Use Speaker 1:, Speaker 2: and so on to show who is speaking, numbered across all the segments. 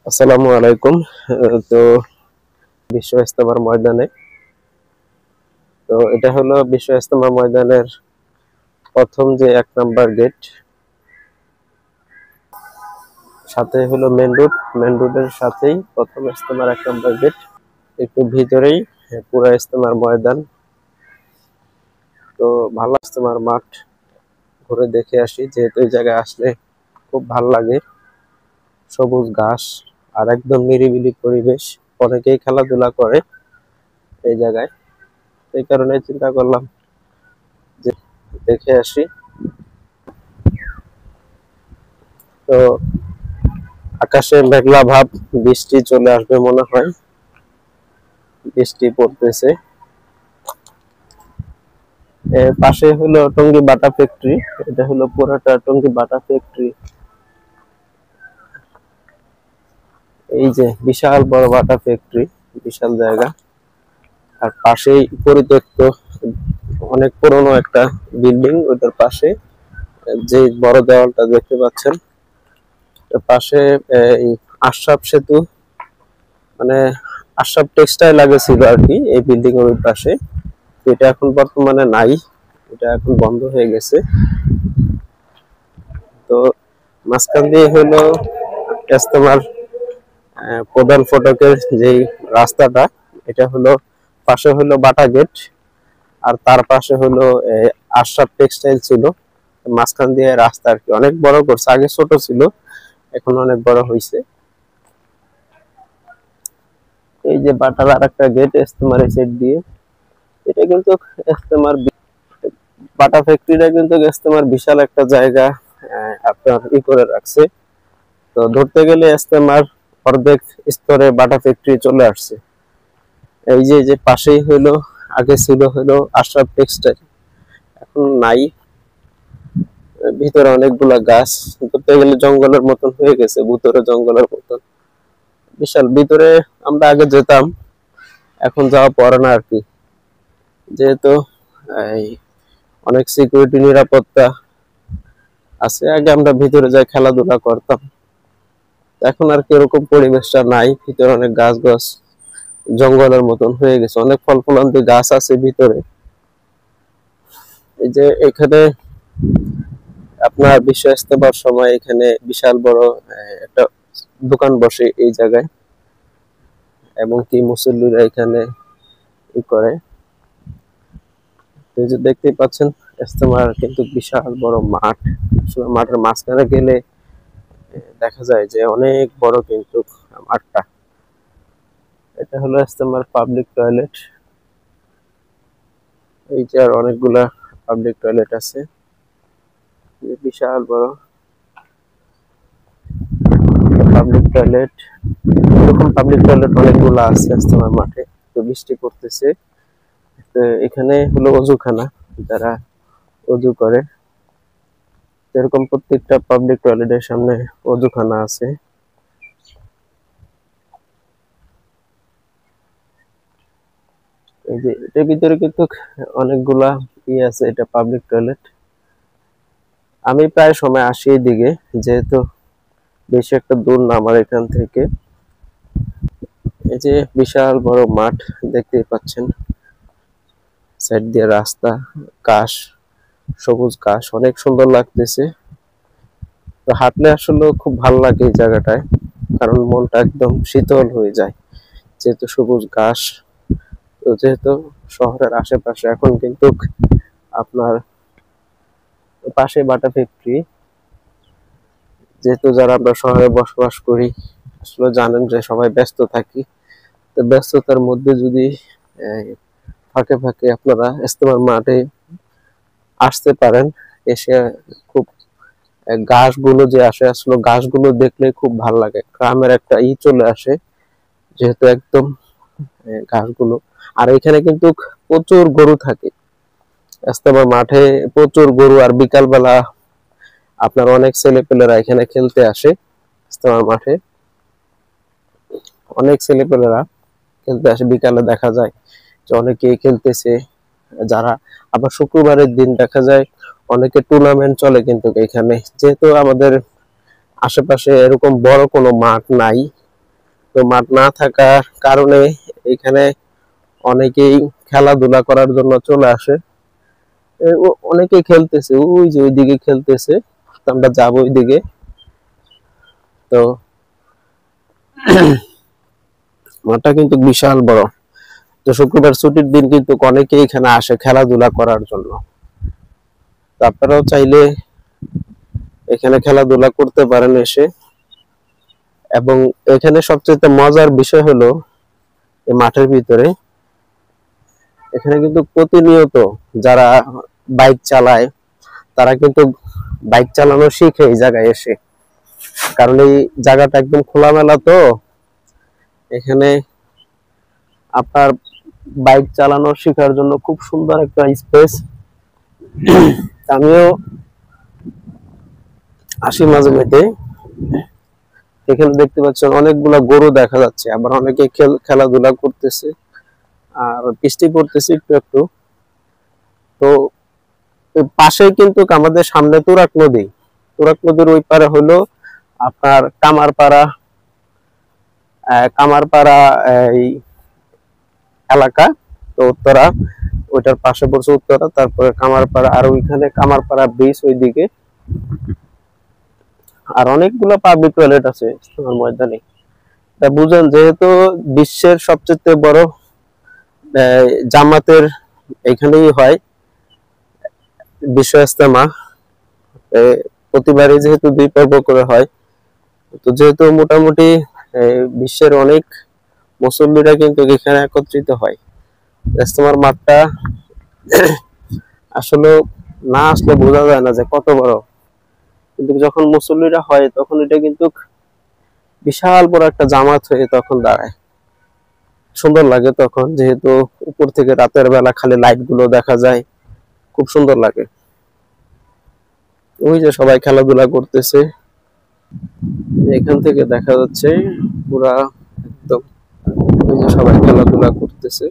Speaker 1: আসসালামু আলাইকুম। তো বিশ্ব ইজতেমার ময়দানে, তো এটা হলো বিশ্ব ইজতেমা ময়দানের প্রথম যে 1 নাম্বার গেট, সাথে হলো মেন রোডের সাথেই প্রথম ইজতেমার 1 নাম্বার গেট। একটু ভিতরেই পুরা ইজতেমার ময়দান। তো ভালো ইজতেমার মাঠ ঘুরে দেখে আসি, যেহেতু এই জায়গায় আসলে খুব ভালো লাগে। সবুজ ঘাস আর একদম নিরিবিলি পরিবেশ, অনেকেই খেলাধুলা করে এই জায়গায়। এই কারণে চিন্তা করলাম যে দেখে আসি। তো আকাশে মেঘলা ভাব, বৃষ্টি চলে আসবে মনে হয়, বৃষ্টি পড়তেছে। পাশে হলো টঙ্গী বাটা ফ্যাক্টরি, এটা হলো পুরোটা টঙ্গী বাটা ফ্যাক্টরি। এই যে বিশাল বড় বাটা ফ্যাক্টরি, বিশাল জায়গা। আর পাশেই পরিত্যক্ত অনেক পুরনো একটা বিল্ডিং, ওইটার পাশে যে বড় দেওয়ালটা দেখতে পাচ্ছেন, পাশে এই আশরাফ সেতু, মানে আশরাফ টেক্সটাইল আগে ছিল আর কি এই বিল্ডিং এর ওই পাশে। এটা এখন বর্তমানে নাই, এটা এখন বন্ধ হয়ে গেছে। তো মাঝখান দিয়ে হলো ইজতেমার প্রধান ফটকের যেই রাস্তাটা, এটা হলো পাশে হলো বাটা গেট, আর তার পাশে হলো আশরাফ টেক্সটাইল ছিল। মাঝখান দিয়ে রাস্তা আর কি অনেক বড় করছে, আগে ছোট ছিল, এখন অনেক বড় হয়েছে। এই যে বাটার আর একটা গেট ইজতেমার সাইড দিয়ে, এটা কিন্তু ইজতেমার বাটা ফ্যাক্টরিটা কিন্তু ইজতেমার বিশাল একটা জায়গা আপনার করে রাখছে। তো ধরতে গেলে ইজতেমার অর্ধেক স্তরে বাটা ফ্যাক্টরি চলে আসছে। এই যে পাশেই হলো, আগে ছিল হলো আশরাফ টেক্সটাইল, এখন নাই। ভিতরে অনেকগুলা গাছ, ধরতে গেলে জঙ্গলের মতন হয়ে গেছে, ভিতরে জঙ্গলের মতন বিশাল। ভিতরে আমরা আগে যেতাম, এখন যাওয়া পড়ে না আর কি, যেহেতু এই অনেক সিকিউরিটি নিরাপত্তা আছে। আগে আমরা ভিতরে যাই খেলাধুলা করতাম, এখন আর কি এরকম পরিবেশটা নাই। ভিতরে অনেক গাছ গাছ জঙ্গলের মতন হয়ে গেছে, অনেক ফল ফলান্তি গাছ আছে ভিতরে। এই যে এখানে আপনার বিশ্ব ইজতেমার সময় এখানে বিশাল বড় একটা দোকান বসে এই জায়গায়, এবং কি মুসল্লিরা এখানে ই করে। এই যে দেখতেই পাচ্ছেন ইজতেমার কিন্তু বিশাল বড় মাঠ। আসলে মাঠের মাঝখানে গেলে দেখা যায় যে অনেক বড় কিন্তু মাঠটা। এটা হলো ইজতেমার পাবলিক টয়লেট। এই যে আর অনেকগুলা পাবলিক টয়লেট আছে, বিশাল বড় পাবলিক টয়লেট। এরকম পাবলিক টয়লেট অনেকগুলো আছে ইজতেমার মাঠে। তো বৃষ্টি পড়তেছে, তো এখানে হলো অজুখানা, যারা অজু করে। এরকম প্রত্যেকটা পাবলিক টয়লেটের সামনে অজুখানা আছে। এই যে এটার ভিতরে কিন্তু অনেকগুলা আছে, এটা পাবলিক টয়লেট। আমি প্রায় সময় আসি এদিকে, যেহেতু বেশি একটা দূর না আমার এখান থেকে। এই যে বিশাল বড় মাঠ দেখতেই পাচ্ছেন, সাইড দিয়ে রাস্তা, ঘাস, সবুজ ঘাস, অনেক সুন্দর লাগতেছে। তো হাঁটলে আসলে খুব ভালো লাগে এই জায়গাটায়, কারণ মনটা একদম শীতল হয়ে যায়, যেহেতু সবুজ ঘাস। তো যেহেতু শহরের আশেপাশে এখন কিন্তু আপনার পাশে বাটা ফ্যাক্টরি, যেহেতু যারা আমরা শহরে বসবাস করি আসলে জানেন যে সবাই ব্যস্ত থাকি। তো ব্যস্ততার মধ্যে যদি ফাঁকে ফাঁকে আপনারা ইজতেমার মাঠে আসতে পারেন, এসে খুব ঘাসগুলো যে আসে, আসলে ঘাসগুলো দেখলে খুব ভালো লাগে, গ্রামের একটা চলে আসে, যেহেতু একদম ঘাসগুলো। আর এখানে কিন্তু প্রচুর গরু থাকে ইজতেমার মাঠে, প্রচুর গরু। আর বিকাল বেলা আপনার অনেক ছেলেপেলেরা এখানে খেলতে আসে ইজতেমার মাঠে, অনেক ছেলেপেলেরা খেলতে আসে বিকালে, দেখা যায় যে অনেকেই খেলতেছে যারা। আবার শুক্রবারের দিন দেখা যায় অনেকে টুর্নামেন্ট চলে কিন্তু এখানে, যেহেতু আমাদের আশেপাশে এরকম বড় কোনো মাঠ নাই, তো মাঠ না থাকার কারণে এখানে অনেকেই খেলাধুলা করার জন্য চলে আসে। অনেকেই খেলতেছে, ওই যে ওইদিকে খেলতেছে, তো আমরা যাবো ওইদিকে। তো মাঠটা কিন্তু বিশাল বড়। তো শুক্রবার ছুটির দিন কিন্তু অনেকেই এখানে আসে খেলাধুলা করার জন্য। তো আপনারাও চাইলে এখানে খেলাধুলা করতে পারেন এসে। এবং এখানে সবচেয়ে মজার বিষয় হলো এই মাঠের ভিতরে এখানে কিন্তু প্রতিনিয়ত যারা বাইক চালায় তারা কিন্তু বাইক চালানো শিখে এই জায়গায় এসে। কারণ এই জায়গাটা একদম খোলামেলা, তো এখানে আপনার বাইক চালানো শেখার জন্য খুব সুন্দর একটা স্পেস। আমিও আসি মাঝে মধ্যে। এখানে দেখতে পাচ্ছেন অনেকগুলা গরু দেখা যাচ্ছে, আবার অনেকে খেলাধুলা করতেছে, আর বৃষ্টি পড়তেছে একটু একটু। তো পাশে কিন্তু আমাদের সামনে তুরাগ নদী। তুরাগ নদীর ওই পারে হলো আপনার কামারপাড়া। কামারপাড়া এই এলাকা, তো উত্তরা ওইটার পাশে পড়ছে উত্তরা, তারপরে কামারপাড়া, আর ওইখানে কামারপাড়া ব্রিজ ওইদিকে। আর অনেকগুলো পাবলিক টয়লেট আছে ইজতেমার ময়দানে। তা বুঝেন, যেহেতু বিশ্বের সবচেয়ে বড় জামাতের এখানেই হয় বিশ্ব ইজতেমা, প্রতিবারই যেহেতু 2 পর্ব করে হয়, তো যেহেতু মোটামুটি বিশ্বের অনেক মুসল্লিরা কিন্তু এখানে একত্রিত হয়। ইজতেমার মাঠটা আসলে না আসলে বোঝা যায় না যে কত বড়, কিন্তু যখন মুসল্লিরা হয় তখন এটা কিন্তু বিশাল বড় একটা জামাত হয়ে তখন দাঁড়ায়। সুন্দর লাগে তখন, যেহেতু উপর থেকে রাতের বেলা খালি লাইট গুলো দেখা যায়, খুব সুন্দর লাগে। ওই যে সবাই খেলাধুলা করতেছে, এখান থেকে দেখা যাচ্ছে পুরা একদম। ওই যে সবাই খেলাধুলা করতেছে।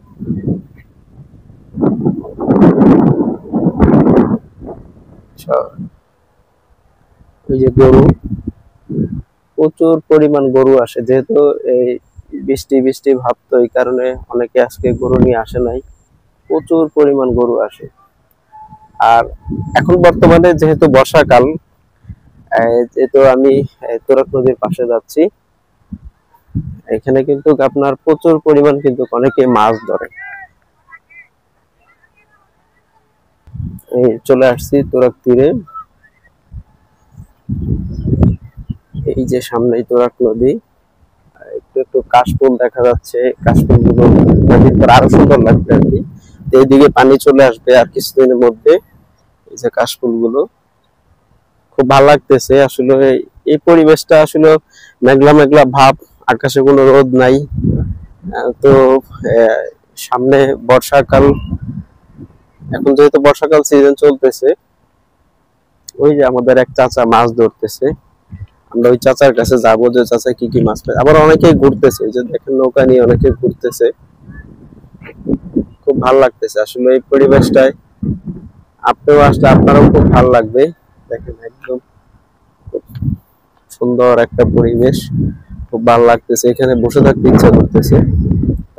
Speaker 1: ওই যে গরু, প্রচুর পরিমাণ গরু আসে, যেহেতু এই বৃষ্টি বৃষ্টি ভাব, তো এই কারণে অনেকে আজকে গরু নিয়ে আসে নাই। প্রচুর পরিমাণ গরু আসে। আর এখন বর্তমানে যেহেতু বর্ষাকাল, যেহেতু আমি তুরাগ নদীর পাশে যাচ্ছি, এখানে কিন্তু আপনার প্রচুর পরিমাণ কিন্তু অনেকে মাছ ধরে। এই চলে আসছি তুরাগ তীরে। এই যে সামনেই তুরাগ নদী, একটু একটু কাশফুল দেখা যাচ্ছে। কাশফুল গুলো নদীর পর আরো সুন্দর লাগবে আর কি। এইদিকে পানি চলে আসবে আর কিছুদিনের মধ্যে। এই যে কাশফুল গুলো খুব ভালো লাগতেছে আসলে। এই পরিবেশটা আসলে মেঘলা মেঘলা ভাব, আকাশে কোনো রোদ নাই। তো সামনে বর্ষাকাল, এখন যেহেতু বর্ষাকাল সিজন চলতেছে, ওই যে আমাদের এক চাচা মাছ ধরতেছে, আমরা ওই চাচার কাছে যাবো যে চাচা কি কি মাছ পায়। আবার অনেকেই ঘুরতেছে, এই যে দেখেন নৌকা নিয়ে অনেকে ঘুরতেছে, খুব ভালো লাগতেছে আসলে এই পরিবেশটায়। আপনিও আসলে আপনারও খুব ভালো লাগবে। দেখেন একদম খুব সুন্দর একটা পরিবেশ, খুব ভালো লাগতেছে, এখানে বসে থাকতে ইচ্ছা করতেছে।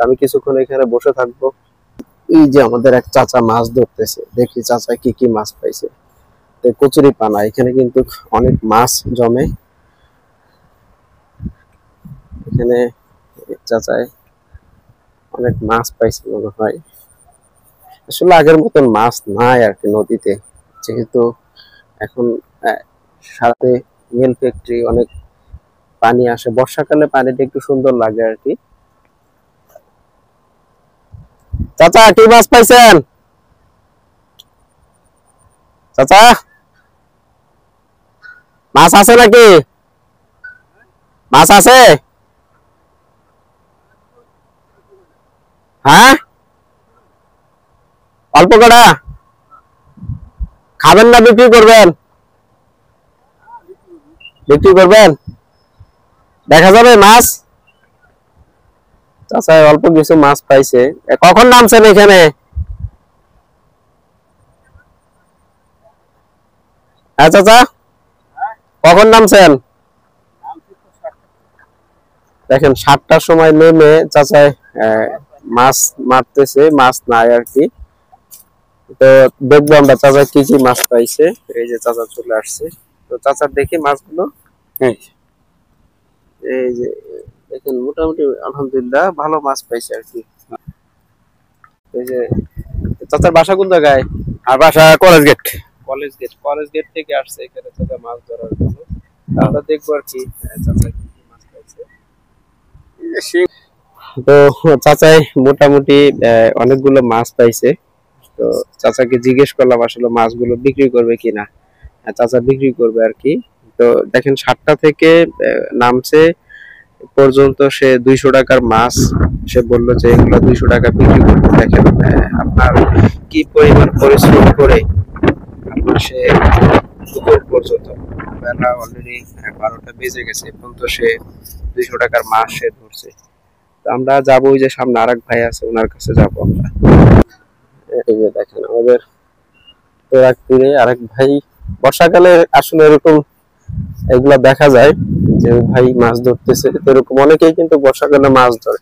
Speaker 1: আমি কিছুক্ষণ এখানে বসে থাকবো। এই যে আমাদের এক চাচা মাছ ধরতেছে, দেখি চাচা কি কি মাছ পাইছে। কচুরি পানা, এখানে কিন্তু অনেক মাছ জমে। এখানে চাচায় অনেক মাছ পাইছে মনে হয়। আসলে আগের মতন মাছ নাই আর কি নদীতে, যেহেতু এখন সাথে মিল ফ্যাক্টরি, অনেক পানি আসে বর্ষাকালে, পানিটা একটু সুন্দর লাগে আর কি। চাচা কি মাছ পাইছেন? চাচা মাছ আছে নাকি? মাছ আছে? হ্যাঁ, অল্প কটা খাবেন না বিক্রি করবেন? বিক্রি করবেন, দেখা যাবে মাছ। চাচা অল্প কিছু মাছ পাইছে। কখন নামছেন এখানে? হ্যাঁ চাচা, কখন নামছেন? দেখেন 7টার সময় নেমে চাচাই মাছ মারতেছে, মাছ নাই আর কি। তো দেখবো আমরা চাচা কি কি মাছ পাইছে। এই যে চাচা চলে আসছে, তো চাচার দেখি মাছগুলো। এই যে দেখেন মোটামুটি আলহামদুলিল্লাহ ভালো মাছ পাইছে আর কি। এই যে চাচার বাসা কোন জায়গায়?
Speaker 2: আর বাসা কলেজ গেট।
Speaker 1: কলেজ গেট থেকে আসছে এখানে চাচা মাছ ধরার জন্য। আমরা দেখবো আর কি চাচা কি কি মাছ পাইছে। তো চাচাই মোটামুটি অনেকগুলো মাছ পাইছে। তো চাচাকে জিজ্ঞেস করলাম আসলে মাছগুলো বিক্রি করবে কিনা। চাচা বিক্রি করবে আর কি। তো দেখেন 7টা থেকে নামছে পর্যন্ত সে 200 টাকার মাছ সে বললো যে এগুলো 200 টাকা বিক্রি করবে। দেখেন আপনার কি পরিমাণ পরিশ্রম করে আপনার সে দুপুর পর্যন্ত, বেলা অলরেডি 12টা বেজে গেছে, এখন তো সে 200 টাকার মাছ সে ধরছে। তো আমরা যাবো, ওই যে সামনে আরেক ভাই আছে ওনার কাছে যাবো আমরা। এই যে দেখেন আমাদের তোরাক তীরে আরেক ভাই, বর্ষাকালে আসলে এরকম এগুলা দেখা যায় যে ভাই মাছ ধরতেছে। এরকম অনেকেই কিন্তু বর্ষাকালে মাছ ধরে।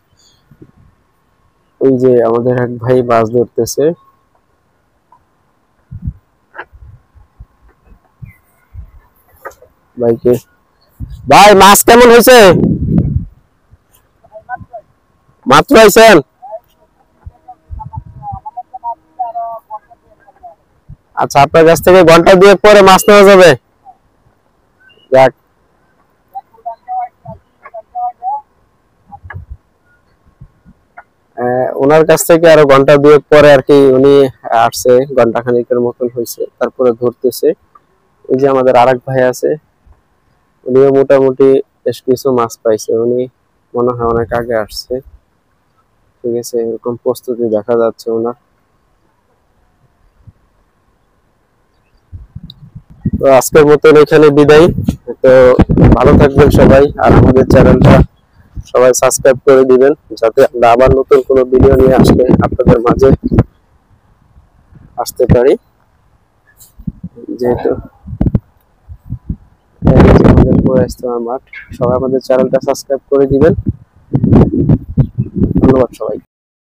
Speaker 1: ওই যে আমাদের এক ভাই মাছ ধরতেছে। ভাইকে ভাই মাছ কেমন হয়েছে? মাত্র আইছেন? আচ্ছা, আপনার কাছ থেকে ঘন্টা 2 পরে মাছ নেওয়া যাবে? যাক, ওনার কাছ থেকে আরো ঘন্টা 2 পরে আর কি উনি আসছে, ঘন্টা খানিকের মতন হয়েছে, তারপরে ধরতেছে। ওই যে আমাদের আরেক ভাই আছে, উনিও মোটামুটি বেশ কিছু মাছ পাইছে। উনি মনে হয় অনেক আগে আসছে। ঠিক আছে, এরকম প্রস্তুতি দেখা যাচ্ছে ওনার। তো আজকের মতন এখানে বিদায়। তো ভালো থাকবেন সবাই, আর আমাদের চ্যানেলটা সবাই সাবস্ক্রাইব করে দিবেন, যাতে আমরা আবার নতুন কোনো ভিডিও নিয়ে আসলে আপনাদের মাঝে আসতে পারি। যেহেতু আমাদের পুরো মাঠ, সবাই আমাদের চ্যানেলটা সাবস্ক্রাইব করে দিবেন। ধন্যবাদ সবাই।